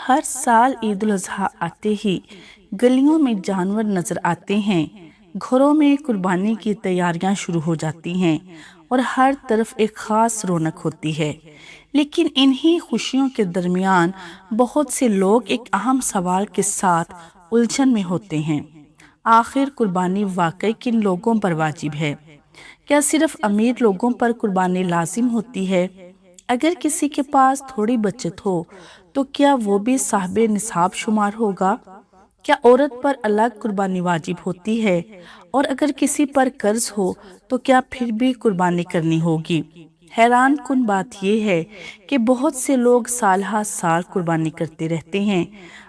ہر سال عید الاضحیٰ آتے ہی گلیوں میں جانور نظر آتے ہیں، گھروں میں قربانی کی تیاریاں شروع ہو جاتی ہیں اور ہر طرف ایک خاص رونق ہوتی ہے۔ لیکن انہی خوشیوں کے درمیان بہت سے لوگ ایک اہم سوال کے ساتھ الجھن میں ہوتے ہیں۔ آخر قربانی واقعی کن لوگوں پر واجب ہے؟ کیا صرف امیر لوگوں پر قربانی لازم ہوتی ہے؟ اگر کسی کے پاس تھوڑی بچت ہو تو کیا وہ بھی صاحب نصاب شمار ہوگا؟ کیا عورت پر الگ قربانی واجب ہوتی ہے؟ اور اگر کسی پر قرض ہو تو کیا پھر بھی قربانی کرنی ہوگی؟ حیران کن بات یہ ہے کہ بہت سے لوگ سال ہر سال قربانی کرتے رہتے ہیں،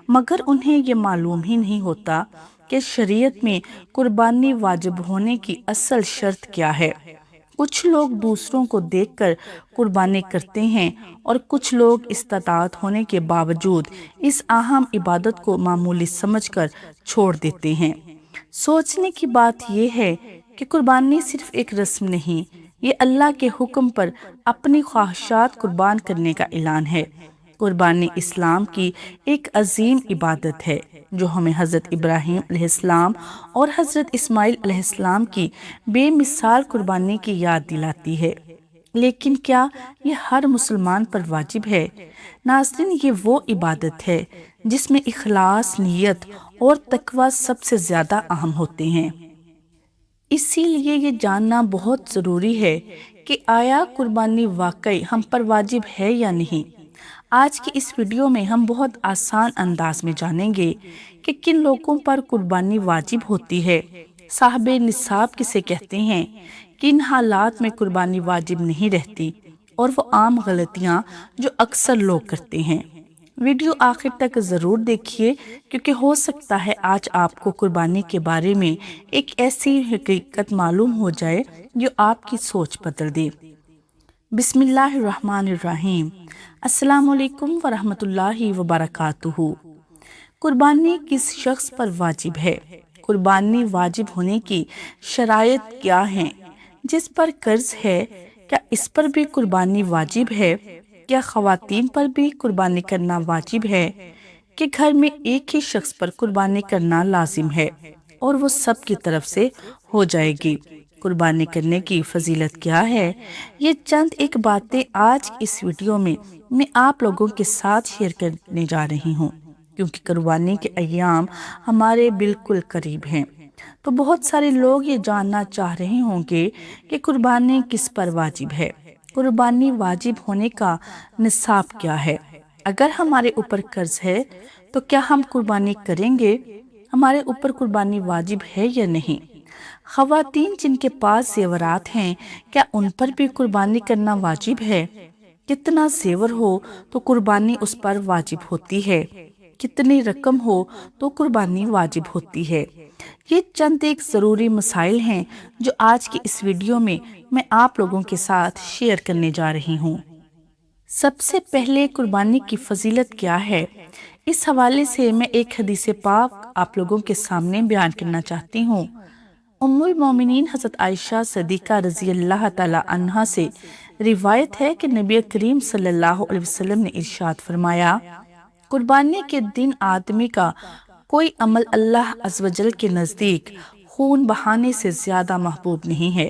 مگر انہیں یہ معلوم ہی نہیں ہوتا کہ شریعت میں قربانی واجب ہونے کی اصل شرط کیا ہے۔ کچھ لوگ دوسروں کو دیکھ کر قربانی کرتے ہیں اور کچھ لوگ استطاعت ہونے کے باوجود اس اہم عبادت کو معمولی سمجھ کر چھوڑ دیتے ہیں۔ سوچنے کی بات یہ ہے کہ قربانی صرف ایک رسم نہیں، یہ اللہ کے حکم پر اپنی خواہشات قربان کرنے کا اعلان ہے۔ قربانی اسلام کی ایک عظیم عبادت ہے جو ہمیں حضرت ابراہیم علیہ السلام اور حضرت اسماعیل علیہ السلام کی بے مثال قربانی کی یاد دلاتی ہے۔ لیکن کیا یہ ہر مسلمان پر واجب ہے؟ ناظرین، یہ وہ عبادت ہے جس میں اخلاص، نیت اور تقوی سب سے زیادہ اہم ہوتے ہیں۔ اسی لیے یہ جاننا بہت ضروری ہے کہ آیا قربانی واقعی ہم پر واجب ہے یا نہیں۔ آج کی اس ویڈیو میں ہم بہت آسان انداز میں جانیں گے کہ کن لوگوں پر قربانی واجب ہوتی ہے، صاحب نصاب کسے کہتے ہیں، کن حالات میں قربانی واجب نہیں رہتی، اور وہ عام غلطیاں جو اکثر لوگ کرتے ہیں۔ ویڈیو آخر تک ضرور دیکھیے کیونکہ ہو سکتا ہے آج آپ کو قربانی کے بارے میں ایک ایسی حقیقت معلوم ہو جائے جو آپ کی سوچ بدل دے۔ بسم اللہ الرحمن الرحیم۔ السلام علیکم ورحمۃ اللہ وبرکاتہ۔ قربانی کس شخص پر واجب ہے؟ قربانی واجب ہونے کی شرائط کیا ہیں؟ جس پر قرض ہے کیا اس پر بھی قربانی واجب ہے؟ کیا خواتین پر بھی قربانی کرنا واجب ہے؟ کہ گھر میں ایک ہی شخص پر قربانی کرنا لازم ہے اور وہ سب کی طرف سے ہو جائے گی؟ قربانی کرنے کی فضیلت کیا ہے؟ یہ چند ایک باتیں آج اس ویڈیو میں آپ لوگوں کے ساتھ شیئر کرنے جا رہی ہوں، کیونکہ قربانی کے ایام ہمارے بالکل قریب ہیں۔ تو بہت سارے لوگ یہ جاننا چاہ رہے ہوں گے کہ قربانی کس پر واجب ہے، قربانی واجب ہونے کا نصاب کیا ہے، اگر ہمارے اوپر قرض ہے تو کیا ہم قربانی کریں گے، ہمارے اوپر قربانی واجب ہے یا نہیں، خواتین جن کے پاس زیورات ہیں کیا ان پر بھی قربانی کرنا واجب ہے، کتنا زیور ہو تو قربانی اس پر واجب ہوتی ہے، کتنی رقم ہو تو قربانی واجب ہوتی ہے۔ یہ چند ایک ضروری مسائل ہیں جو آج کی اس ویڈیو میں آپ لوگوں کے ساتھ شیئر کرنے جا رہی ہوں۔ سب سے پہلے قربانی کی فضیلت کیا ہے، اس حوالے سے میں ایک حدیث پاک آپ لوگوں کے سامنے بیان کرنا چاہتی ہوں۔ ام المومنین حضرت عائشہ صدیقہ رضی اللہ تعالی عنہا سے روایت ہے کہ نبی کریم صلی اللہ علیہ وسلم نے ارشاد فرمایا، قربانی کے دن آدمی کا کوئی عمل اللہ عز و جل کے نزدیک خون بہانے سے زیادہ محبوب نہیں ہے،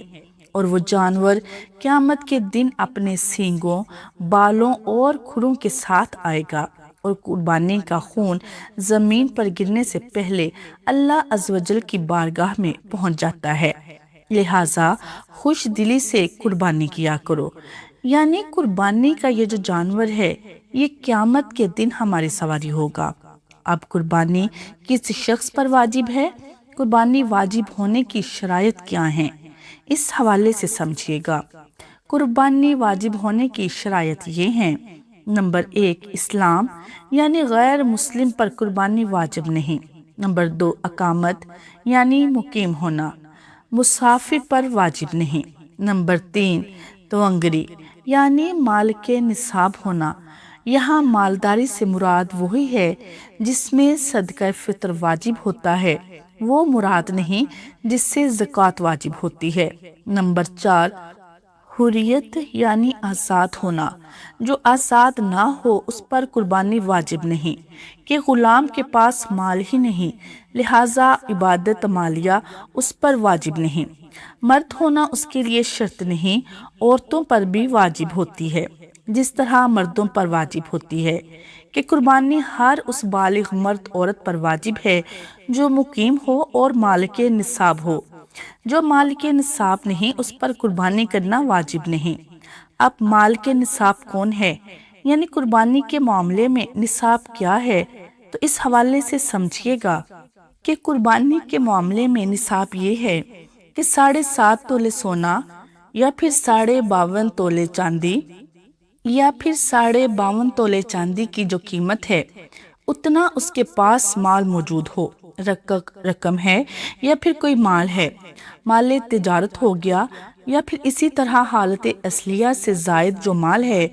اور وہ جانور قیامت کے دن اپنے سینگوں، بالوں اور کھروں کے ساتھ آئے گا، اور قربانی کا خون زمین پر گرنے سے پہلے اللہ عز و جل کی بارگاہ میں پہنچ جاتا ہے، لہٰذا خوش دلی سے قربانی کیا کرو۔ یعنی قربانی کا یہ جو جانور ہے یہ قیامت کے دن ہماری سواری ہوگا۔ اب قربانی کس شخص پر واجب ہے، قربانی واجب ہونے کی شرائط کیا ہیں، اس حوالے سے سمجھیے گا۔ قربانی واجب ہونے کی شرائط یہ ہیں: نمبر 1، اسلام، یعنی غیر مسلم پر قربانی واجب نہیں۔ نمبر 2، اقامت، یعنی مقیم ہونا، مسافر پر واجب نہیں۔ نمبر 3، توانگری، یعنی مال کے نصاب ہونا، یہاں مالداری سے مراد وہی ہے جس میں صدقہ فطر واجب ہوتا ہے، وہ مراد نہیں جس سے زکوٰۃ واجب ہوتی ہے۔ نمبر 4، حریت یعنی آزاد ہونا، جو آزاد نہ ہو اس پر قربانی واجب نہیں، کہ غلام کے پاس مال ہی نہیں لہٰذا عبادت مالیہ اس پر واجب نہیں۔ مرد ہونا اس کے لیے شرط نہیں، عورتوں پر بھی واجب ہوتی ہے جس طرح مردوں پر واجب ہوتی ہے، کہ قربانی ہر اس بالغ مرد عورت پر واجب ہے جو مقیم ہو اور مالک نصاب ہو۔ جو مالک نصاب نہیں اس پر قربانی کرنا واجب نہیں۔ اب مالک نصاب کون ہے، یعنی قربانی کے معاملے میں نصاب کیا ہے، تو اس حوالے سے سمجھیے گا کہ قربانی کے معاملے میں نصاب یہ ہے کہ 7.5 تولے سونا یا پھر 52.5 تولے چاندی یا پھر 52.5 تولے چاندی کی جو قیمت ہے اتنا اس کے پاس مال موجود ہو، رقم ہے یا پھر کوئی مال ہے، مال تجارت ہو گیا، یا پھر اسی طرح حالت اصلیہ سے زائد جو مال ہے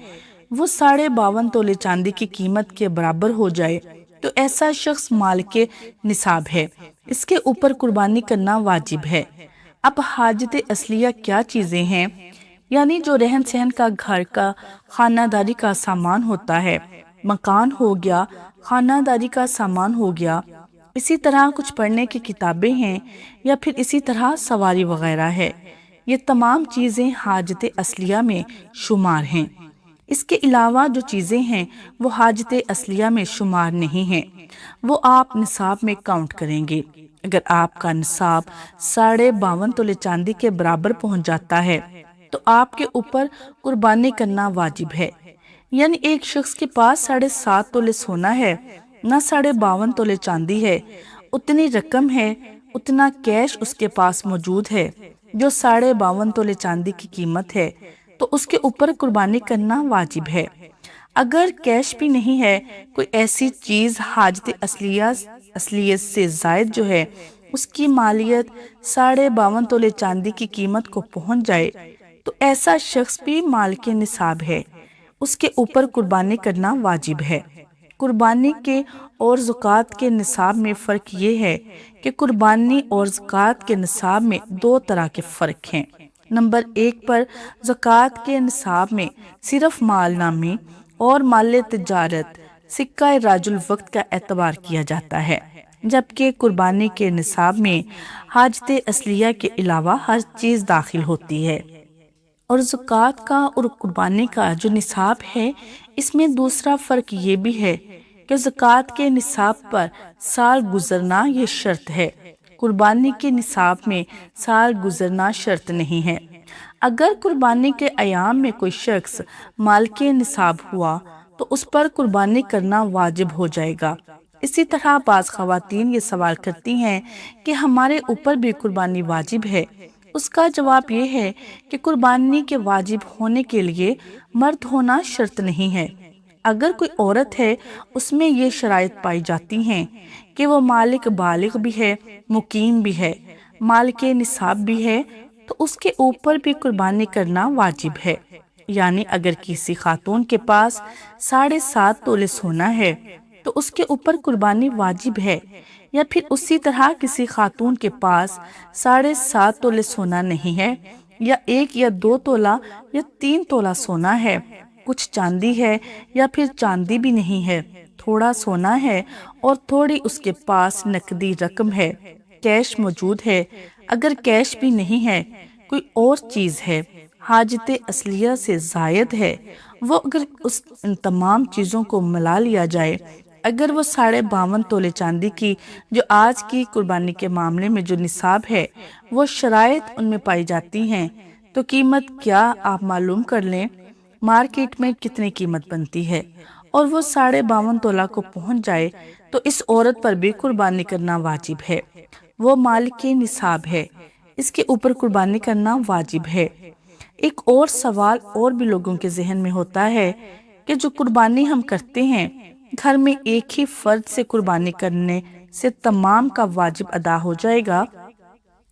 وہ 52.5 تولے چاندی کی قیمت کے برابر ہو جائے تو ایسا شخص مال کے نصاب ہے، اس کے اوپر قربانی کرنا واجب ہے۔ اب حاجت اصلیہ کیا چیزیں ہیں، یعنی جو رہن سہن کا گھر کا خانہ داری کا سامان ہوتا ہے، مکان ہو گیا، خانہ داری کا سامان ہو گیا، اسی طرح کچھ پڑھنے کی کتابیں ہیں، یا پھر اسی طرح سواری وغیرہ ہے، یہ تمام چیزیں حاجت اصلیہ میں شمار ہیں۔ اس کے علاوہ جو چیزیں ہیں وہ حاجت اصلیہ میں شمار نہیں ہیں، وہ آپ نصاب میں کاؤنٹ کریں گے۔ اگر آپ کا نصاب 52.5 تولے چاندی کے برابر پہنچ جاتا ہے تو آپ کے اوپر قربانی کرنا واجب ہے، یعنی ایک شخص کے پاس 7.5 تولے سونا ہے نہ 52.5 تولے چاندی ہے، اتنی رقم ہے، اتنا کیش اس کے پاس موجود ہے جو 52.5 تولے چاندی کی قیمت ہے، تو اس کے اوپر قربانی کرنا واجب ہے۔ اگر کیش بھی نہیں ہے، کوئی ایسی چیز حاجت اصلیت سے زائد جو ہے اس کی مالیت 52.5 تولے چاندی کی قیمت کو پہنچ جائے تو ایسا شخص بھی مال کے نصاب ہے، اس کے اوپر قربانی کرنا واجب ہے۔ قربانی کے اور زکوٰۃ کے نصاب میں فرق یہ ہے کہ قربانی اور زکوٰۃ کے نصاب میں 2 طرح کے فرق ہیں۔ نمبر 1 پر زکوٰۃ کے نصاب میں صرف مال نامی اور مال تجارت سکہ راج الوقت کا اعتبار کیا جاتا ہے، جبکہ قربانی کے نصاب میں حاجت اصلیہ کے علاوہ ہر چیز داخل ہوتی ہے۔ اور زکوٰۃ کا اور قربانی کا جو نصاب ہے اس میں دوسرا فرق یہ بھی ہے کہ زکوٰۃ کے نصاب پر سال گزرنا یہ شرط ہے، قربانی کے نصاب میں سال گزرنا شرط نہیں ہے۔ اگر قربانی کے ایام میں کوئی شخص مال کے نصاب ہوا تو اس پر قربانی کرنا واجب ہو جائے گا۔ اسی طرح بعض خواتین یہ سوال کرتی ہیں کہ ہمارے اوپر بھی قربانی واجب ہے، اس کا جواب یہ ہے کہ قربانی کے واجب ہونے کے لیے مرد ہونا شرط نہیں ہے۔ اگر کوئی عورت ہے اس میں یہ شرائط پائی جاتی ہیں کہ وہ مالک بالغ بھی ہے، مقیم بھی ہے، مال کے نصاب بھی ہے، تو اس کے اوپر بھی قربانی کرنا واجب ہے۔ یعنی اگر کسی خاتون کے پاس 7.5 تولے سونا ہے تو اس کے اوپر قربانی واجب ہے، یا پھر اسی طرح کسی خاتون کے پاس 7.5 تولے سونا نہیں ہے، یا 1 یا 2 تولہ یا 3 تولہ سونا ہے، کچھ چاندی ہے یا پھر چاندی بھی نہیں ہے، تھوڑا سونا ہے اور تھوڑی اس کے پاس نقدی رقم ہے، کیش موجود ہے، اگر کیش بھی نہیں ہے، کوئی اور چیز ہے، حاجت اصلیہ سے زائد ہے، وہ اگر ان تمام چیزوں کو ملا لیا جائے، اگر وہ 52.5 تولے چاندی کی جو آج کی قربانی کے معاملے میں جو نصاب ہے وہ شرائط ان میں پائی جاتی ہیں، تو قیمت کیا آپ معلوم کر لیں، مارکیٹ میں کتنی قیمت بنتی ہے، اور وہ 52.5 تولہ کو پہنچ جائے تو اس عورت پر بھی قربانی کرنا واجب ہے، وہ مال کے نصاب ہے، اس کے اوپر قربانی کرنا واجب ہے۔ ایک اور سوال اور بھی لوگوں کے ذہن میں ہوتا ہے کہ جو قربانی ہم کرتے ہیں گھر میں ایک ہی فرد سے قربانی کرنے سے تمام کا واجب ادا ہو جائے گا،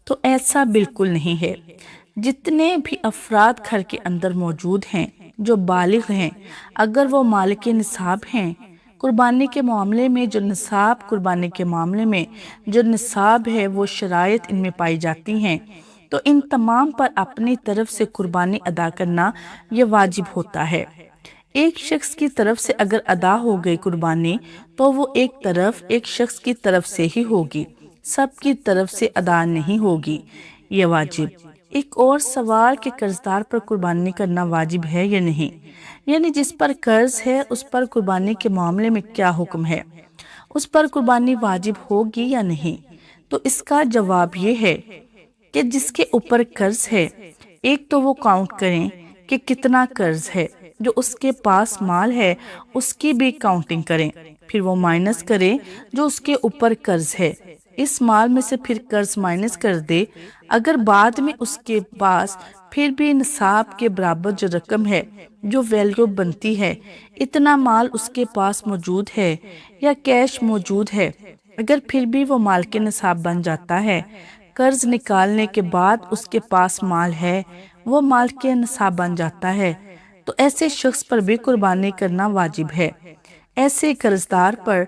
تو ایسا بالکل نہیں ہے۔ جتنے بھی افراد گھر کے اندر موجود ہیں جو بالغ ہیں، اگر وہ مالک نصاب ہیں، قربانی کے معاملے میں جو نصاب ہے وہ شرائط ان میں پائی جاتی ہیں، تو ان تمام پر اپنی طرف سے قربانی ادا کرنا یہ واجب ہوتا ہے۔ ایک شخص کی طرف سے اگر ادا ہو گئی قربانی تو وہ ایک شخص کی طرف سے ہی ہوگی، سب کی طرف سے ادا نہیں ہوگی یہ واجب۔ ایک اور سوال کہ قرضدار پر قربانی کرنا واجب ہے یا نہیں، یعنی جس پر قرض ہے اس پر قربانی کے معاملے میں کیا حکم ہے، اس پر قربانی واجب ہوگی یا نہیں؟ تو اس کا جواب یہ ہے کہ جس کے اوپر قرض ہے، ایک تو وہ کاؤنٹ کریں کہ کتنا قرض ہے، جو اس کے پاس مال ہے اس کی بھی کاؤنٹنگ کریں، پھر وہ مائنس کریں جو اس کے اوپر قرض ہے، اس مال میں سے پھر قرض مائنس کر دے۔ اگر بعد میں اس کے پاس پھر بھی نصاب کے برابر جو رقم ہے، جو ویلیو بنتی ہے، اتنا مال اس کے پاس موجود ہے یا کیش موجود ہے، اگر پھر بھی وہ مال کے نصاب بن جاتا ہے، قرض نکالنے کے بعد اس کے پاس مال ہے، وہ مال کے نصاب بن جاتا ہے، تو ایسے شخص پر بھی قربانی کرنا واجب ہے۔ ایسے قرضدار پر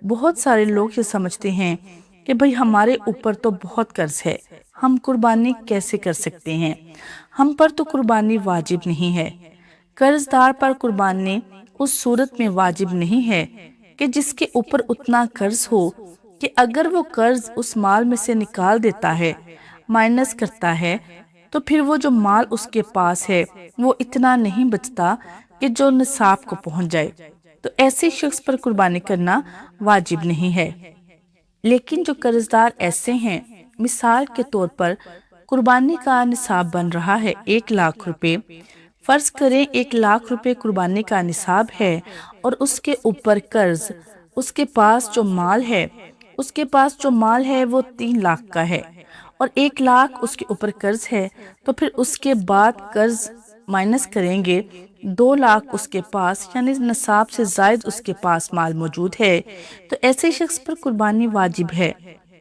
بہت سارے لوگ یہ سمجھتے ہیں کہ بھئی ہمارے اوپر تو بہت قرض ہے، ہم قربانی کیسے کر سکتے ہیں، ہم پر تو قربانی واجب نہیں ہے۔ قرضدار پر قربانی اس صورت میں واجب نہیں ہے کہ جس کے اوپر اتنا قرض ہو کہ اگر وہ قرض اس مال میں سے نکال دیتا ہے، مائنس کرتا ہے، تو پھر وہ جو مال اس کے پاس ہے وہ اتنا نہیں بچتا کہ جو نصاب کو پہنچ جائے، تو ایسے شخص پر قربانی کرنا واجب نہیں ہے۔ لیکن جو قرضدار ایسے ہیں، مثال کے طور پر قربانی کا نصاب بن رہا ہے 1,00,000 روپے، فرض کریں 1,00,000 روپے قربانی کا نصاب ہے اور اس کے اوپر قرض، اس کے پاس جو مال ہے وہ 3,00,000 کا ہے اور 1,00,000 اس کے اوپر قرض ہے، تو پھر اس کے بعد قرض مائنس کریں گے، 2,00,000 اس کے پاس یعنی نصاب سے زائد اس کے پاس مال موجود ہے، تو ایسے شخص پر قربانی واجب ہے۔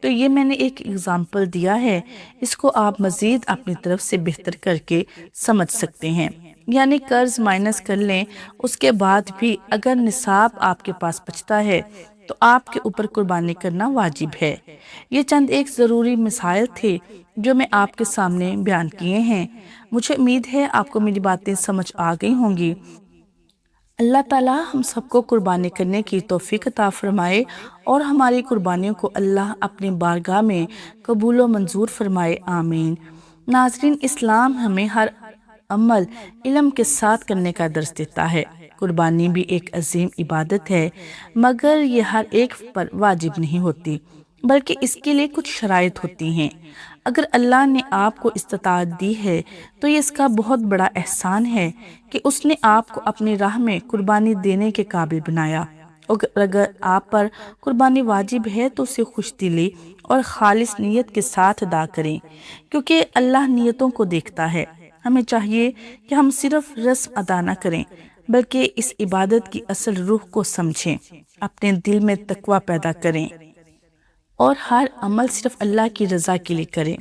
تو یہ میں نے ایک اگزامپل دیا ہے، اس کو آپ مزید اپنی طرف سے بہتر کر کے سمجھ سکتے ہیں، یعنی قرض مائنس کر لیں، اس کے بعد بھی اگر نصاب آپ کے پاس بچتا ہے تو آپ کے اوپر قربانی کرنا واجب ہے۔ یہ چند ایک ضروری مسائل تھے جو میں آپ کے سامنے بیان کیے ہیں۔ مجھے امید ہے آپ کو میری باتیں سمجھ آ گئی ہوں گی۔ اللہ تعالیٰ ہم سب کو قربانی کرنے کی توفیق عطا فرمائے اور ہماری قربانیوں کو اللہ اپنی بارگاہ میں قبول و منظور فرمائے، آمین۔ ناظرین، اسلام ہمیں ہر عمل علم کے ساتھ کرنے کا درس دیتا ہے۔ قربانی بھی ایک عظیم عبادت ہے، مگر یہ ہر ایک پر واجب نہیں ہوتی، بلکہ اس کے لیے کچھ شرائط ہوتی ہیں۔ اگر اللہ نے آپ کو استطاعت دی ہے تو یہ اس کا بہت بڑا احسان ہے کہ اس نے آپ کو اپنی راہ میں قربانی دینے کے قابل بنایا۔ اگر آپ پر قربانی واجب ہے تو اسے خوش دلی اور خالص نیت کے ساتھ ادا کریں، کیونکہ اللہ نیتوں کو دیکھتا ہے۔ ہمیں چاہیے کہ ہم صرف رسم ادا نہ کریں بلکہ اس عبادت کی اصل روح کو سمجھیں، اپنے دل میں تقوی پیدا کریں اور ہر عمل صرف اللہ کی رضا کے لیے کریں۔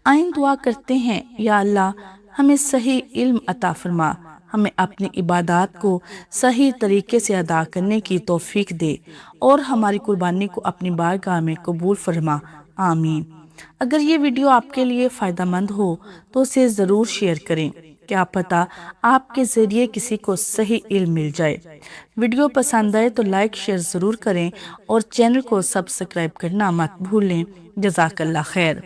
آئیں دعا کرتے ہیں، یا اللہ ہمیں صحیح علم عطا فرما، ہمیں اپنی عبادات کو صحیح طریقے سے ادا کرنے کی توفیق دے اور ہماری قربانی کو اپنی بارگاہ میں قبول فرما، آمین۔ اگر یہ ویڈیو آپ کے لیے فائدہ مند ہو تو اسے ضرور شیئر کریں، کیا پتہ آپ کے ذریعے کسی کو صحیح علم مل جائے۔ ویڈیو پسند آئے تو لائک شیئر ضرور کریں اور چینل کو سبسکرائب کرنا مت بھولیں۔ جزاک اللہ خیر۔